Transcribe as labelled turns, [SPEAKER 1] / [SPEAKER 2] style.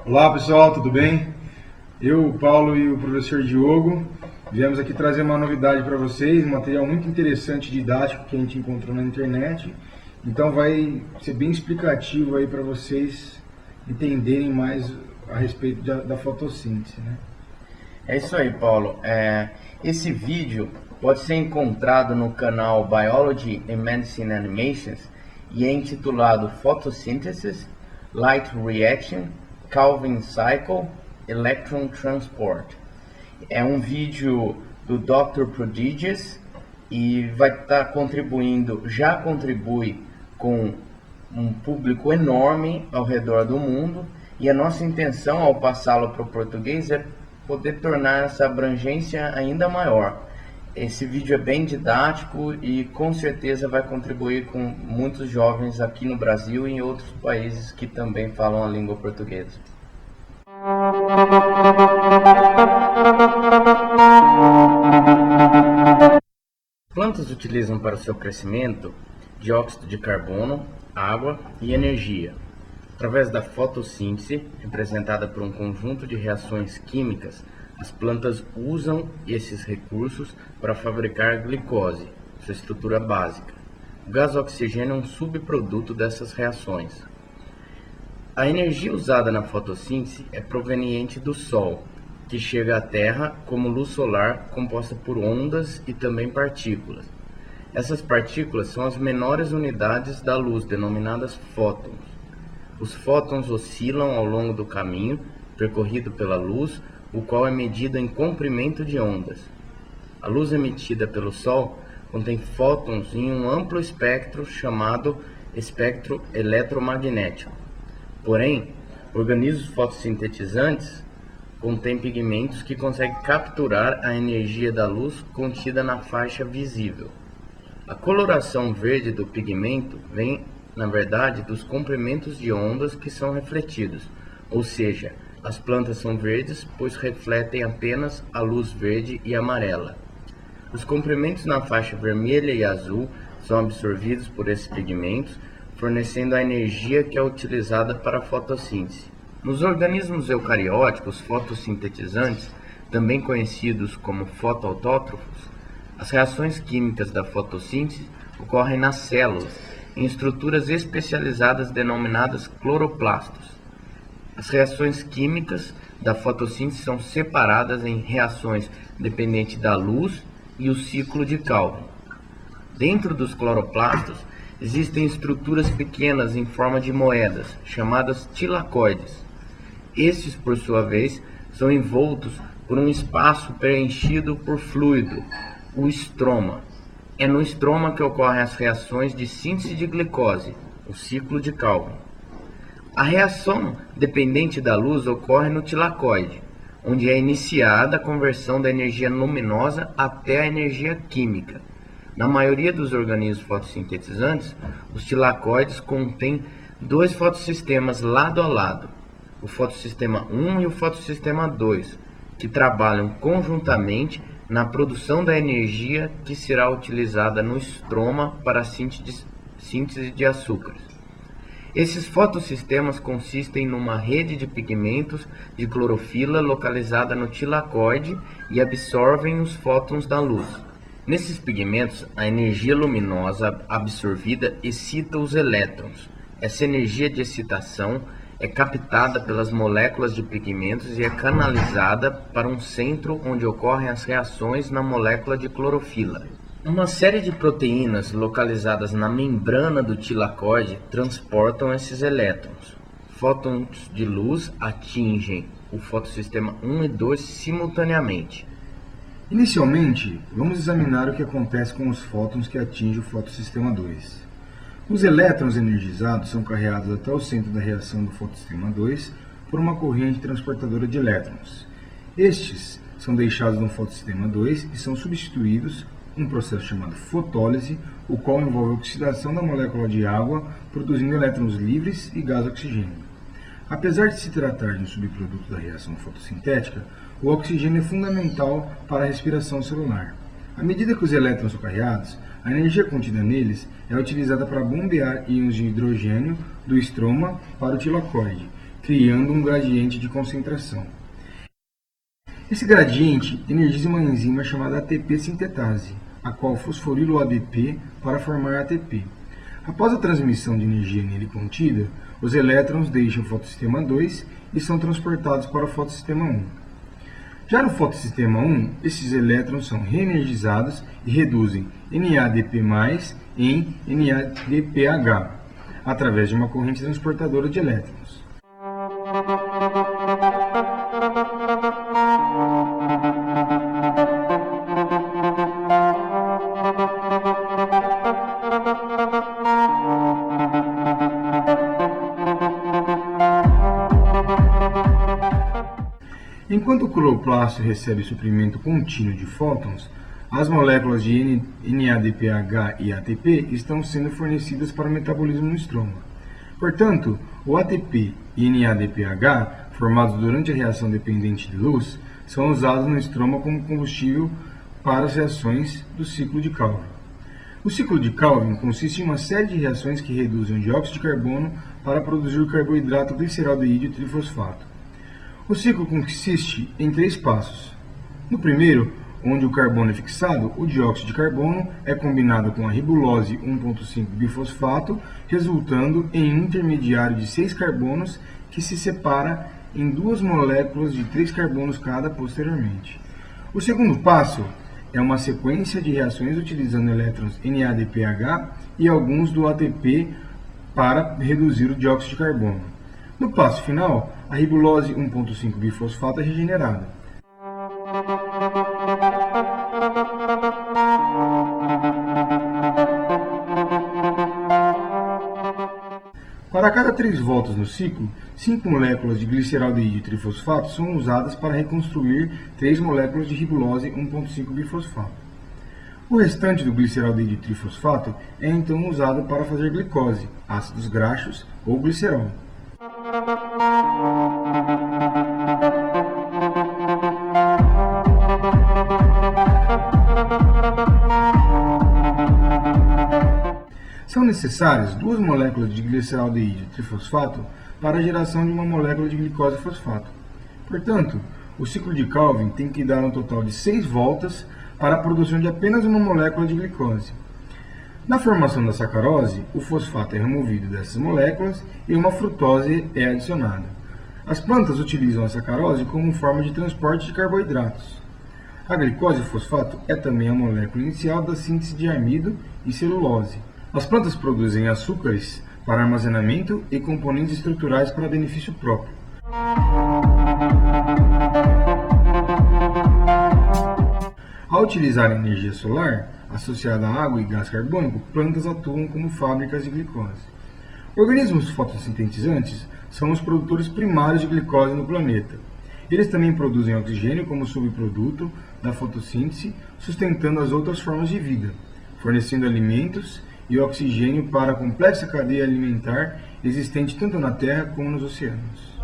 [SPEAKER 1] Olá pessoal, tudo bem? Eu, o Paulo e o professor Diogo viemos aqui trazer uma novidade para vocês, um material muito interessante, didático que a gente encontrou na internet. Então vai ser bem explicativo aí para vocês entenderem mais a respeito da fotossíntese, né?
[SPEAKER 2] É isso aí, Paulo. Esse vídeo pode ser encontrado no canal Biology and Medicine Animations e é intitulado Photosynthesis, Light Reaction, Calvin Cycle, Electron Transport. É um vídeo do Dr. Prodigious e vai estar contribuindo, já contribui com um público enorme ao redor do mundo, e a nossa intenção ao passá-lo para o português é poder tornar essa abrangência ainda maior. Esse vídeo é bem didático e com certeza vai contribuir com muitos jovens aqui no Brasil e em outros países que também falam a língua portuguesa. Plantas utilizam para o seu crescimento dióxido de carbono, água e energia. Através da fotossíntese, representada por um conjunto de reações químicas, as plantas usam esses recursos para fabricar glicose, sua estrutura básica. O gás oxigênio é um subproduto dessas reações. A energia usada na fotossíntese é proveniente do Sol, que chega à Terra como luz solar composta por ondas e também partículas. Essas partículas são as menores unidades da luz, denominadas fótons. Os fótons oscilam ao longo do caminho percorrido pela luz, o qual é medido em comprimento de ondas. A luz emitida pelo Sol contém fótons em um amplo espectro chamado espectro eletromagnético. Porém, organismos fotossintetizantes contêm pigmentos que conseguem capturar a energia da luz contida na faixa visível. A coloração verde do pigmento vem, na verdade, dos comprimentos de ondas que são refletidos, ou seja, as plantas são verdes pois refletem apenas a luz verde e amarela. Os comprimentos na faixa vermelha e azul são absorvidos por esses pigmentos, fornecendo a energia que é utilizada para a fotossíntese. Nos organismos eucarióticos fotossintetizantes, também conhecidos como fotoautótrofos, as reações químicas da fotossíntese ocorrem nas células, em estruturas especializadas denominadas cloroplastos. As reações químicas da fotossíntese são separadas em reações dependentes da luz e o ciclo de Calvin. Dentro dos cloroplastos existem estruturas pequenas em forma de moedas, chamadas tilacoides. Estes, por sua vez, são envoltos por um espaço preenchido por fluido, o estroma. É no estroma que ocorrem as reações de síntese de glicose, o ciclo de Calvin. A reação dependente da luz ocorre no tilacoide, onde é iniciada a conversão da energia luminosa até a energia química. Na maioria dos organismos fotossintetizantes, os tilacoides contêm dois fotossistemas lado a lado, o fotossistema 1 e o fotossistema 2, que trabalham conjuntamente na produção da energia que será utilizada no estroma para a síntese de açúcares. Esses fotossistemas consistem numa rede de pigmentos de clorofila localizada no tilacoide e absorvem os fótons da luz. Nesses pigmentos, a energia luminosa absorvida excita os elétrons. Essa energia de excitação é captada pelas moléculas de pigmentos e é canalizada para um centro onde ocorrem as reações na molécula de clorofila. Uma série de proteínas localizadas na membrana do tilacoide transportam esses elétrons. Fótons de luz atingem o fotossistema 1 e 2 simultaneamente.
[SPEAKER 1] Inicialmente, vamos examinar o que acontece com os fótons que atingem o fotossistema 2. Os elétrons energizados são carreados até o centro da reação do fotossistema 2 por uma corrente transportadora de elétrons. Estes são deixados no fotossistema 2 e são substituídos por um processo chamado fotólise, o qual envolve a oxidação da molécula de água, produzindo elétrons livres e gás oxigênio. Apesar de se tratar de um subproduto da reação fotossintética, o oxigênio é fundamental para a respiração celular. À medida que os elétrons são carreados, a energia contida neles é utilizada para bombear íons de hidrogênio do estroma para o tilacoide, criando um gradiente de concentração. Esse gradiente energiza uma enzima chamada ATP sintetase, a qual fosforila o ADP para formar ATP. Após a transmissão de energia nele contida, os elétrons deixam o fotossistema 2 e são transportados para o fotossistema 1. Já no fotossistema 1, esses elétrons são reenergizados e reduzem NADP+, em NADPH, através de uma corrente transportadora de elétrons. Enquanto o cloroplasto recebe suprimento contínuo de fótons, as moléculas de NADPH e ATP estão sendo fornecidas para o metabolismo no estroma. Portanto, o ATP e NADPH, formados durante a reação dependente de luz, são usados no estroma como combustível para as reações do ciclo de Calvin. O ciclo de Calvin consiste em uma série de reações que reduzem o dióxido de carbono para produzir o carboidrato gliceraldeído trifosfato. O ciclo consiste em 3 passos. No primeiro, onde o carbono é fixado, o dióxido de carbono é combinado com a ribulose 1,5-bifosfato, resultando em um intermediário de 6 carbonos que se separa em 2 moléculas de 3 carbonos cada posteriormente. O segundo passo é uma sequência de reações utilizando elétrons NADPH e alguns do ATP para reduzir o dióxido de carbono. No passo final, a ribulose 1,5-bifosfato é regenerada. Para cada 3 voltas no ciclo, 5 moléculas de gliceraldeído trifosfato são usadas para reconstruir 3 moléculas de ribulose 1,5-bifosfato. O restante do gliceraldeído trifosfato é então usado para fazer glicose, ácidos graxos ou glicerol. São necessárias 2 moléculas de gliceraldeído trifosfato para a geração de uma molécula de glicose fosfato. Portanto, o ciclo de Calvin tem que dar um total de 6 voltas para a produção de apenas uma molécula de glicose. Na formação da sacarose, o fosfato é removido dessas moléculas e uma frutose é adicionada. As plantas utilizam a sacarose como forma de transporte de carboidratos. A glicose fosfato é também a molécula inicial da síntese de amido e celulose. As plantas produzem açúcares para armazenamento e componentes estruturais para benefício próprio. Ao utilizar a energia solar, associada a água e gás carbônico, plantas atuam como fábricas de glicose. Organismos fotossintetizantes são os produtores primários de glicose no planeta. Eles também produzem oxigênio como subproduto da fotossíntese, sustentando as outras formas de vida, fornecendo alimentos e oxigênio para a complexa cadeia alimentar existente tanto na Terra como nos oceanos.